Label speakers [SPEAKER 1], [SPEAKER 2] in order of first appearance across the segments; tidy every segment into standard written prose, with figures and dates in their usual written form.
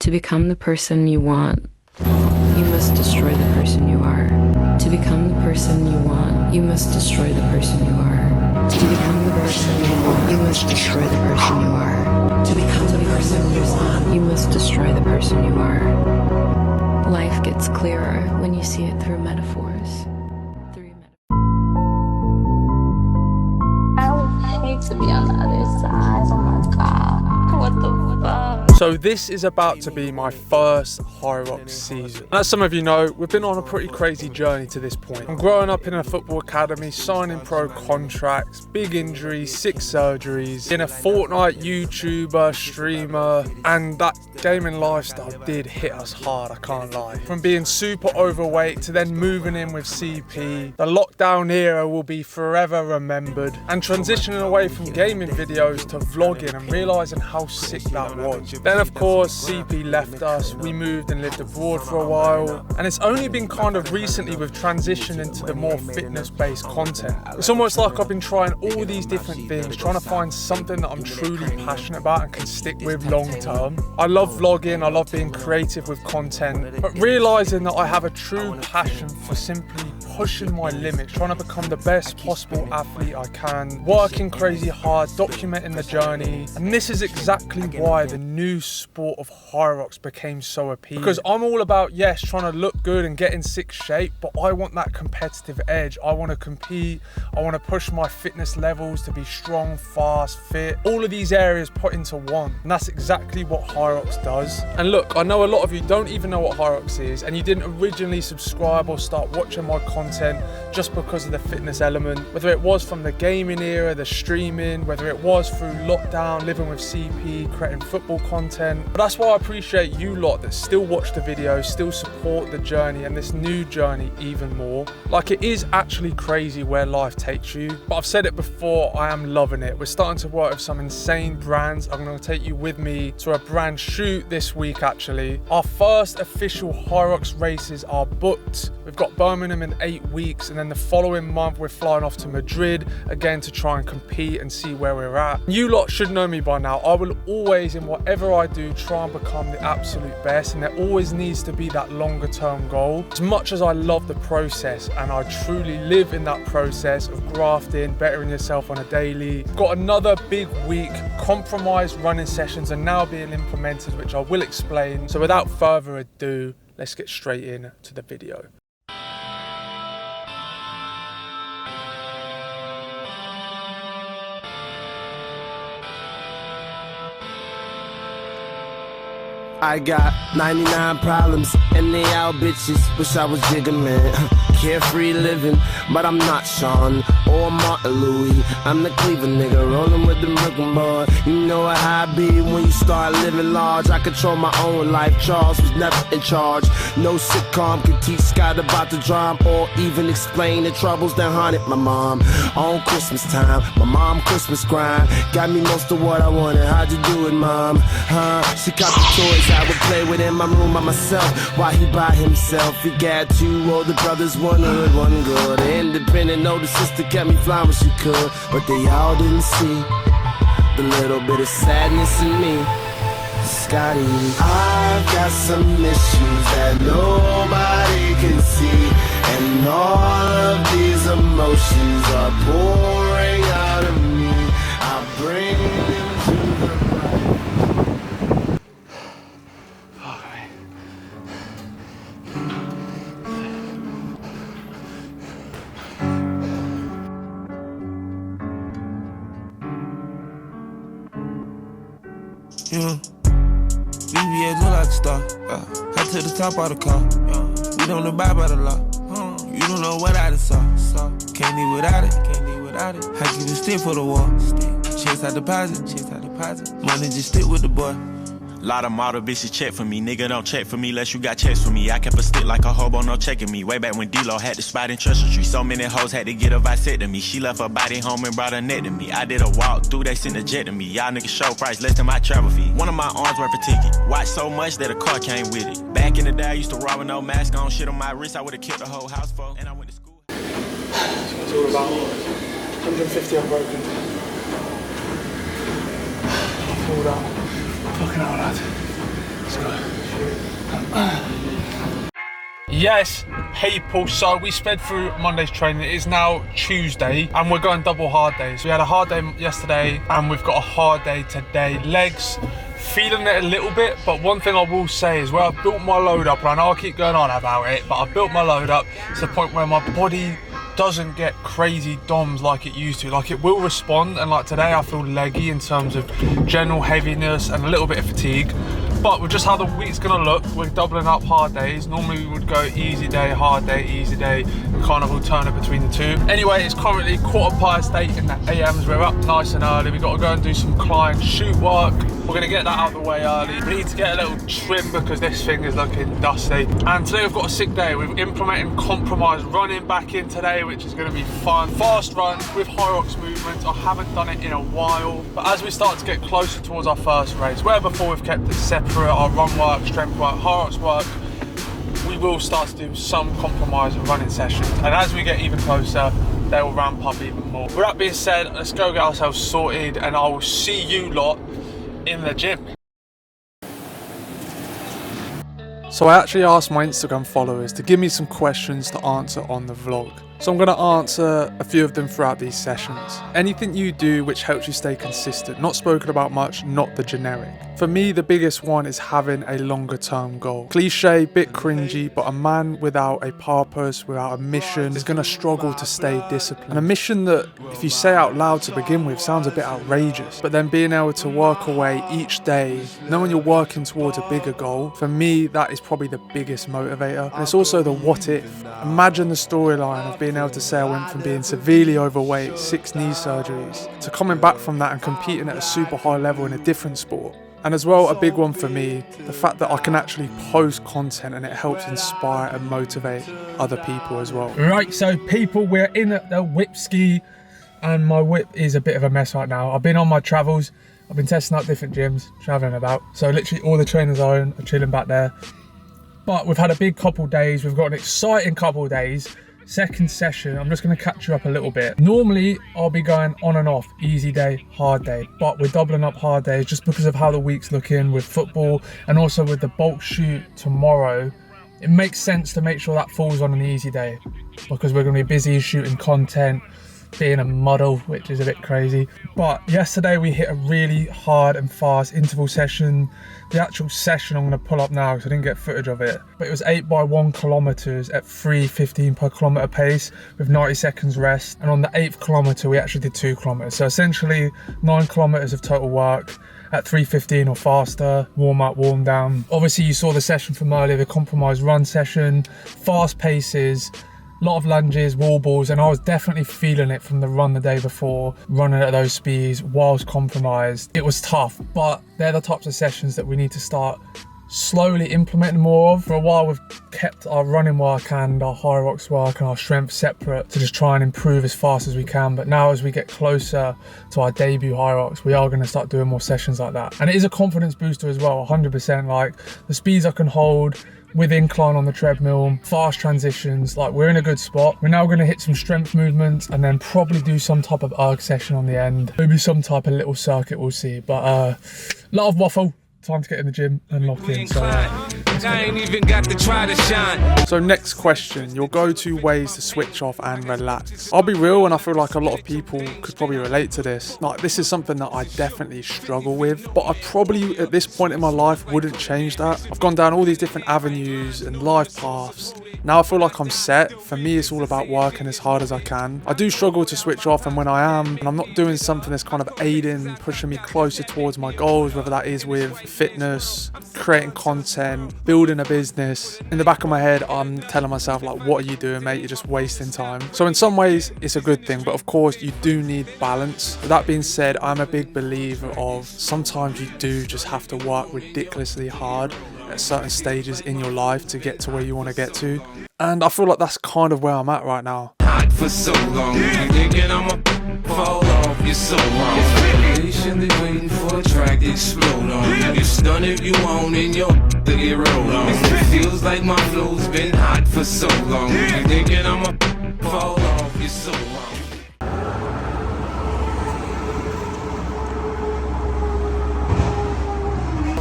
[SPEAKER 1] To become the person you want, you must destroy the person you are. To become the person you want, you must destroy the person you are. To become the person you want, you must destroy the person you are. To become the person you want, you must destroy the person you are. Life gets clearer when you see it through metaphors.
[SPEAKER 2] I would hate to be on the other side. Oh my god. What the fuck?
[SPEAKER 3] So this is about to be my first Hyrox season. As some of you know, we've been on a pretty crazy journey to this point. I'm growing up in a football academy, signing pro contracts, big injuries, 6 surgeries, being a Fortnite YouTuber, streamer, and that gaming lifestyle did hit us hard, I can't lie. From being super overweight to then moving in with CP, the lockdown era will be forever remembered, and transitioning away from gaming videos to vlogging and realising how sick that was. Then of course CP left us, we moved and lived abroad for a while, and it's only been kind of recently we've transitioned into the more fitness based content. It's almost like I've been trying all these different things, trying to find something that I'm truly passionate about and can stick with long term. I love vlogging, I love being creative with content, but realising that I have a true passion for simply pushing my limits, trying to become the best possible athlete I can, working crazy hard, documenting the journey. And this is exactly why the new sport of Hyrox became so appealing. Because I'm all about, yes, trying to look good and get in sick shape, but I want that competitive edge. I want to compete, I want to push my fitness levels to be strong, fast, fit, all of these areas put into one. And that's exactly what Hyrox does. And look, I know a lot of you don't even know what Hyrox is, and you didn't originally subscribe or start watching my content just because of the fitness element, whether it was from the gaming era, the streaming, whether it was through lockdown, living with CP, creating football content. But that's why I appreciate you lot that still watch the videos, still support the journey and this new journey even more. Like, it is actually crazy where life takes you, but I've said it before, I am loving it. We're starting to work with some insane brands. I'm going to take you with me to a brand shoot this week actually. Our first official Hyrox races are booked. We've got Birmingham in 8 weeks, and then the following month we're flying off to Madrid again to try and compete and see where we're at. You lot should know me by now. I will always, in whatever I do, try and become the absolute best, and there always needs to be that longer term goal. As much as I love the process and I truly live in that process of grafting, bettering yourself on a daily, got another big week. Compromised running sessions are now being implemented, which I will explain. So without further ado, let's get straight in to the video.
[SPEAKER 4] I got 99 problems, and they all bitches. Wish I was Jigga, man. Carefree living, but I'm not Sean or Martin Louis. I'm the Cleveland nigga, rolling with the Brooklyn boy. You know how I be when you start living large. I control my own life. Charles was never in charge. No sitcom could teach Scott about the drama or even explain the troubles that haunted my mom. On Christmas time, my mom Christmas grind got me most of what I wanted. How'd you do it, mom? She got the toys I would play with in my room by myself while he by himself. He got 2 older brothers, one hood, one good. Independent older sister kept me flying when she could, but they all didn't see the little bit of sadness in me. Scotty, I've got some issues that nobody can see, and all of these emotions are pouring out of me. I bring them to the
[SPEAKER 5] BBS look like a star. Hot to the top of the car. We don't abide by the law. You don't know what I done saw. Can't live without it. I keep a stick for the wall. Chase out deposit. Money just stick with the boy.
[SPEAKER 6] Lot of model bitches check for me, nigga don't check for me unless you got checks for me. I kept a stick like a hobo, no checking me. Way back when D-Lo had the spot in Treasure Tree. So many hoes had to get a vasectomy. She left her body home and brought her neck to me. I did a walk through, they sent a jet to me. Y'all niggas show price less than my travel fee. One of my arms worth a ticket. Watch so much that a car came with it. Back in the day I used to rob with no mask on. Shit on my wrist I would've killed the whole house for. And I went to school.
[SPEAKER 3] It's all about 150 unbroken. I pulled out. Fucking hell, lad. Let's go. Yes, people, so we sped through Monday's training. It is now Tuesday and we're going double hard days. We had a hard day yesterday and we've got a hard day today. Legs, feeling it a little bit, but one thing I will say is where I've built my load up, and I know I keep going on about it, but I've built my load up to the point where my body doesn't get crazy DOMs like it used to. Like, it will respond, and like today I feel leggy in terms of general heaviness and a little bit of fatigue. But with just how the week's gonna look, we're doubling up hard days. Normally we would go easy day, easy day, and kind of alternate between the two. Anyway, it's currently 8:15 in the AMs. We're up nice and early. We've got to go and do some client shoot work. We're gonna get that out of the way early. We need to get a little trim because this thing is looking dusty. And today we've got a sick day. We're implementing compromise running back in today, which is gonna be fun. Fast runs with Hyrox movements. I haven't done it in a while. But as we start to get closer towards our first race, where before we've kept it separate, our run work, strength work, Hyrox work, we will start to do some compromise running sessions. And as we get even closer, they will ramp up even more. With that being said, let's go get ourselves sorted and I will see you lot in the gym. So I actually asked my Instagram followers to give me some questions to answer on the vlog. So I'm going to answer a few of them throughout these sessions. Anything you do which helps you stay consistent, not spoken about much, not the generic. For me, the biggest one is having a longer term goal. Cliche, bit cringy, but a man without a purpose, without a mission, is going to struggle to stay disciplined. And a mission that, if you say out loud to begin with, sounds a bit outrageous. But then being able to work away each day, knowing you're working towards a bigger goal, for me, that is probably the biggest motivator. And it's also the what if. Imagine the storyline of being able to say I went from being severely overweight, 6 knee surgeries, to coming back from that and competing at a super high level in a different sport. And as well, a big one for me, the fact that I can actually post content and it helps inspire and motivate other people as well. Right, so people, we're in at the whip ski and my whip is a bit of a mess right now. I've been on my travels, I've been testing out different gyms, traveling about. So literally all the trainers are chilling back there. But we've had a big couple days, we've got an exciting couple days. Second session, I'm just going to catch you up a little bit. Normally, I'll be going on and off, easy day, hard day, but we're doubling up hard days just because of how the week's looking with football and also with the bulk shoot tomorrow. It makes sense to make sure that falls on an easy day because we're going to be busy shooting content, being a model, which is a bit crazy. But yesterday we hit a really hard and fast interval session. The actual session I'm going to pull up now because I didn't get footage of it, but it was 8x1 kilometers at 3:15 per kilometer pace with 90 seconds rest. And on the 8th kilometer we actually did 2 kilometers, so essentially 9 kilometers of total work at 3:15 or faster. Warm up, warm down. Obviously you saw the session from earlier, the compromise run session, fast paces, a lot of lunges, wall balls, and I was definitely feeling it from the run the day before, running at those speeds whilst compromised. It was tough, but they're the types of sessions that we need to start slowly implementing more of. For a while we've kept our running work and our Hyrox work and our strength separate to just try and improve as fast as we can, but now as we get closer to our debut Hyrox, we are going to start doing more sessions like that. And it is a confidence booster as well, 100%. Like the speeds I can hold with incline on the treadmill, fast transitions, like we're in a good spot. We're now going to hit some strength movements and then probably do some type of erg session on the end. Maybe some type of little circuit, we'll see. But a lot of waffle. Time to get in the gym and lock in. So I ain't even got to try to shine. So next question, your go-to ways to switch off and relax. I'll be real, and I feel like a lot of people could probably relate to this. Like, this is something that I definitely struggle with, but I probably at this point in my life wouldn't change that. I've gone down all these different avenues and life paths. Now I feel like I'm set. For me, it's all about working as hard as I can. I do struggle to switch off, and when I am, and I'm not doing something that's kind of aiding, pushing me closer towards my goals, whether that is with fitness, creating content, building a business, in the back of my head, I'm telling myself, like, what are you doing, mate? You're just wasting time. So in some ways, it's a good thing, but of course, you do need balance. With that being said, I'm a big believer of sometimes you do just have to work ridiculously hard at certain stages in your life to get to where you want to get to. And I feel like that's kind of where I'm at right now.
[SPEAKER 7] For so long, you thinking I'ma fall off, you're so wrong. Patiently waiting for a track to explode on. You stun if you want and your to get rolled on. It feels like my flow's been hot for so long. You thinking I'ma fall off, you're so wrong.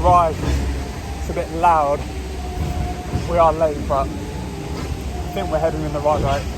[SPEAKER 3] Right, to bit loud. We are late, but I think we're heading in the right direction.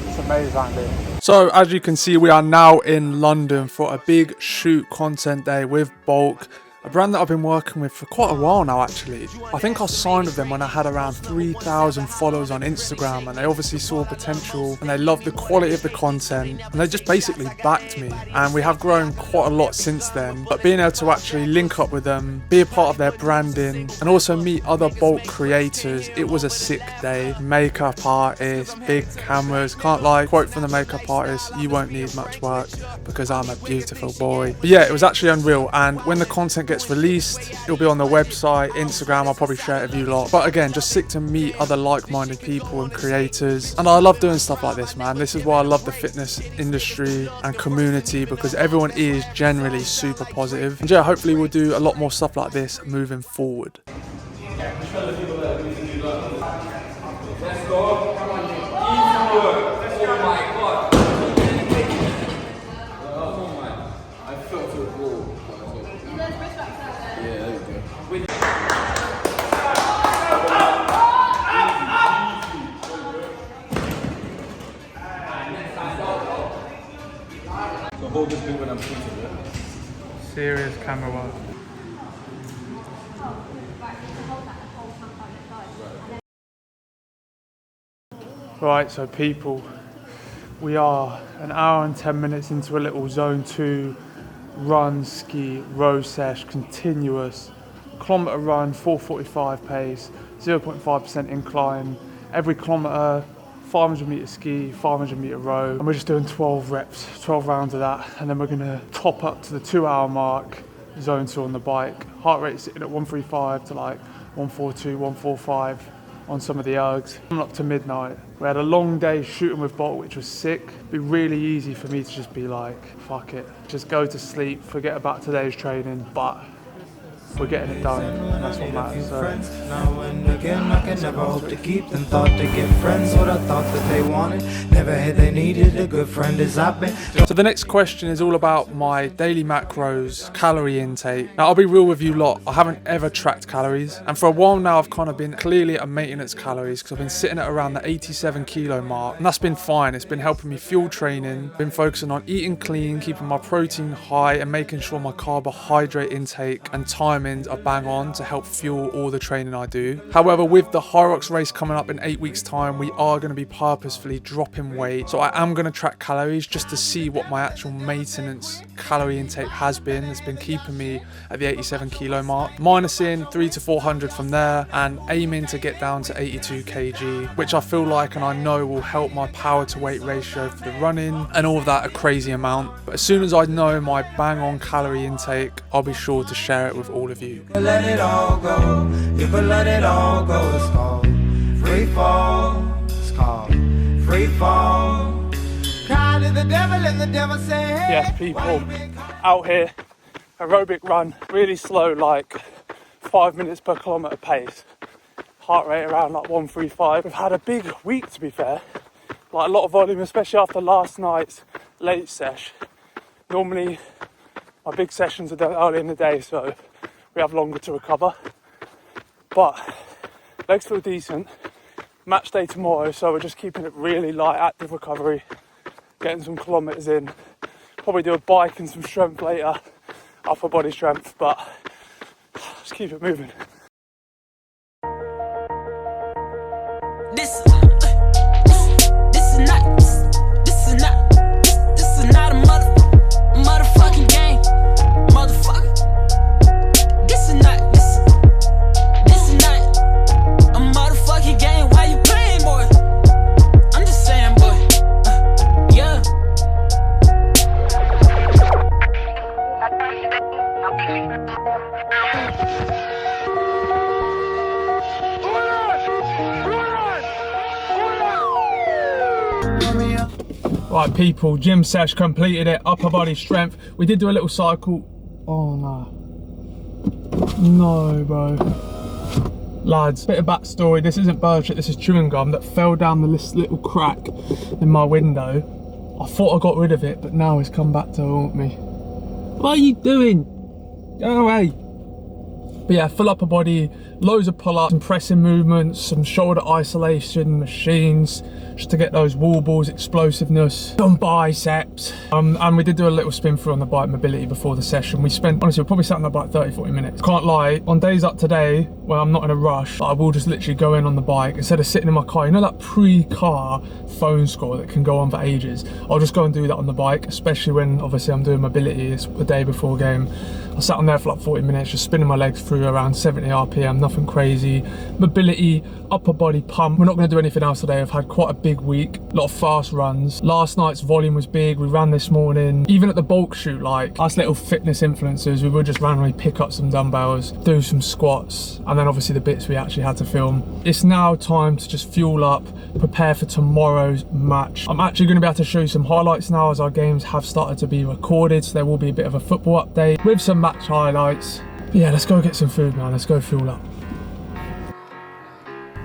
[SPEAKER 3] It's amazing. So as you can see, we are now in London for a big shoot content day with Bulk, a brand that I've been working with for quite a while now actually. I think I signed with them when I had around 3,000 followers on Instagram, and they obviously saw potential and they loved the quality of the content and they just basically backed me, and we have grown quite a lot since then. But being able to actually link up with them, be a part of their branding and also meet other Bulk creators, it was a sick day. Makeup artists, big cameras, can't lie, quote from the makeup artist, you won't need much work because I'm a beautiful boy. But yeah, it was actually unreal, and when the content gets released, it'll be on the website, Instagram, I'll probably share it with you lot. But again, just sick to meet other like-minded people and creators, and I love doing stuff like this, man. This is why I love the fitness industry and community, because everyone is generally super positive. And yeah, hopefully we'll do a lot more stuff like this moving forward.
[SPEAKER 8] Hold this bit when I'm shooting, yeah?
[SPEAKER 3] Serious camera work. Right, so people, we are an hour and 10 minutes into a little zone 2 run, ski, row sesh, continuous, kilometre run, 4:45 pace, 0.5% incline, every kilometre, 500 metre ski, 500 metre row, and we're just doing 12 reps, 12 rounds of that, and then we're gonna top up to the 2-hour mark, zone 2 on the bike. Heart rate sitting at 135 to like 142, 145 on some of the ergs. Coming up to midnight. We had a long day shooting with Bolt, which was sick. It'd be really easy for me to just be like, fuck it, just go to sleep, forget about today's training, but we're getting it done, and that's what matters. So.
[SPEAKER 9] Now and again, I can never hope to keep them. Thought to get friends, what I thought that they wanted. Never had they needed a good friend as I've been.
[SPEAKER 3] So the next question is all about my daily macros, calorie intake. Now I'll be real with you lot, I haven't ever tracked calories, and for a while now I've kind of been clearly at maintenance calories because I've been sitting at around the 87 kilo mark, and that's been fine. It's been helping me fuel training, been focusing on eating clean, keeping my protein high and making sure my carbohydrate intake and timings are bang on to help fuel all the training I do. However, with the Hyrox race coming up in 8 weeks time, we are going to be purposefully dropping weight, so I am going to track calories just to see what my actual maintenance calorie intake has been. It's been keeping me at the 87 kilo mark, minusing 300 to 400 from there and aiming to get down to 82 kg, which I feel like and I know will help my power to weight ratio for the running and all of that a crazy amount. But as soon as I know my bang on calorie intake, I'll be sure to share it with all of you.
[SPEAKER 9] Let it all go. If I let it all go, it's called free fall. It's called free fall. Cry to the devil and the devil say, hey,
[SPEAKER 3] yes, people out here, aerobic run, really slow, like 5 minutes per kilometre pace, heart rate around like 135. We've had a big week, to be fair, like a lot of volume, especially after last night's late sesh. Normally my big sessions are done early in the day, so we have longer to recover, but legs feel decent. Match day tomorrow, so we're just keeping it really light, active recovery, getting some kilometres in, probably do a bike and some strength later, upper body strength, but just keep it moving.
[SPEAKER 10] This is not a motherfucking game, motherfucker. This is not a motherfucking game. Why you playing, boy? I'm just saying, boy. Yeah.
[SPEAKER 3] Right, people, gym sesh completed it, upper body strength. We did do a little cycle. Oh no, bro. Lads, bit of backstory. This isn't bird shit, this is chewing gum that fell down this little crack in my window. I thought I got rid of it, but now it's come back to haunt me. What are you doing? Go away. But yeah, full upper body, loads of pull-ups, some pressing movements, some shoulder isolation machines, just to get those wall balls, explosiveness, some biceps. And we did do a little spin through on the bike mobility before the session. We spent, honestly, we probably sat on the bike 30-40 minutes. Can't lie, on days like today, where I'm not in a rush, I will just literally go in on the bike, instead of sitting in my car, you know that pre-car phone score that can go on for ages? I'll just go and do that on the bike, especially when obviously I'm doing mobility. It's the day before game. I sat on there for like 40 minutes, just spinning my legs through around 70 RPM, nothing crazy. Mobility, upper body pump. We're not gonna do anything else today. I've had quite a big week, a lot of fast runs. Last night's volume was big. We ran this morning. Even at the bulk shoot, like us little fitness influencers, we would just randomly pick up some dumbbells, do some squats, and then obviously the bits we actually had to film. It's now time to just fuel up, prepare for tomorrow's match. I'm actually gonna be able to show you some highlights now, as our games have started to be recorded, so there will be a bit of a football update with some match highlights. But yeah, let's go get some food, man. Let's go fuel up.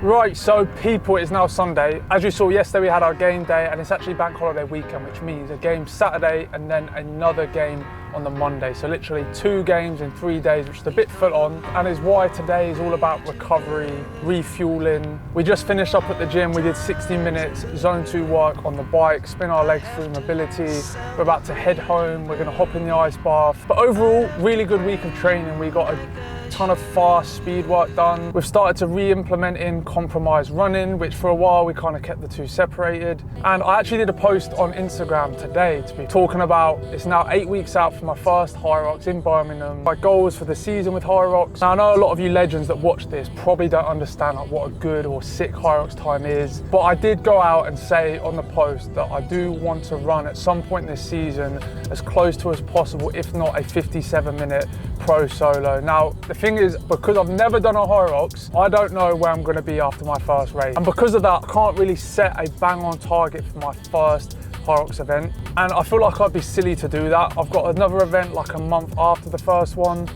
[SPEAKER 3] Right, so people, it's now Sunday. As you saw yesterday, we had our game day, and it's actually bank holiday weekend, which means a game Saturday and then another game on the Monday. So literally 2 games in 3 days, which is a bit full on, and is why today is all about recovery, refueling. We just finished up at the gym. We did 60 minutes zone 2 work on the bike, spin our legs through mobility. We're about to head home. We're gonna hop in the ice bath. But overall, really good week of training. We got a ton of fast speed work done. We've started to re-implement in compromised running, which for a while we kind of kept the two separated. And I actually did a post on Instagram today to be talking about, it's now 8 weeks out from my first Hyrox in Birmingham. My goals for the season with Hyrox. Now I know a lot of you legends that watch this probably don't understand like what a good or sick Hyrox time is, but I did go out and say on the post that I do want to run at some point this season as close to as possible, if not a 57-minute pro solo. Now the thing is, because I've never done a Hyrox, I don't know where I'm going to be after my first race, and because of that I can't really set a bang on target for my first Hyrox event, and I feel like I'd be silly to do that. I've got another event like a month after the first one.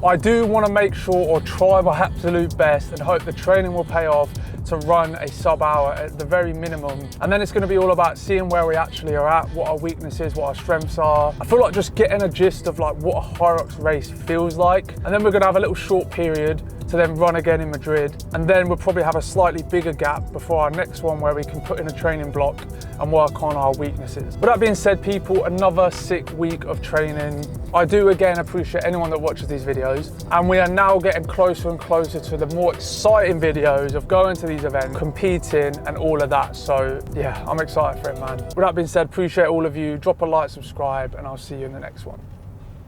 [SPEAKER 3] I do want to make sure, or try my absolute best, and hope the training will pay off to run a sub-hour at the very minimum. And then it's going to be all about seeing where we actually are at, what our weaknesses, what our strengths are. I feel like just getting a gist of like what a Hyrox race feels like. And then we're going to have a little short period to then run again in Madrid. And then we'll probably have a slightly bigger gap before our next one, where we can put in a training block and work on our weaknesses. With that being said, people, another sick week of training. I do again appreciate anyone that watches these videos, and we are now getting closer and closer to the more exciting videos of going to these events, competing and all of that. So yeah, I'm excited for it, man. With that being said, appreciate all of you. Drop a like, subscribe, and I'll see you in the next one.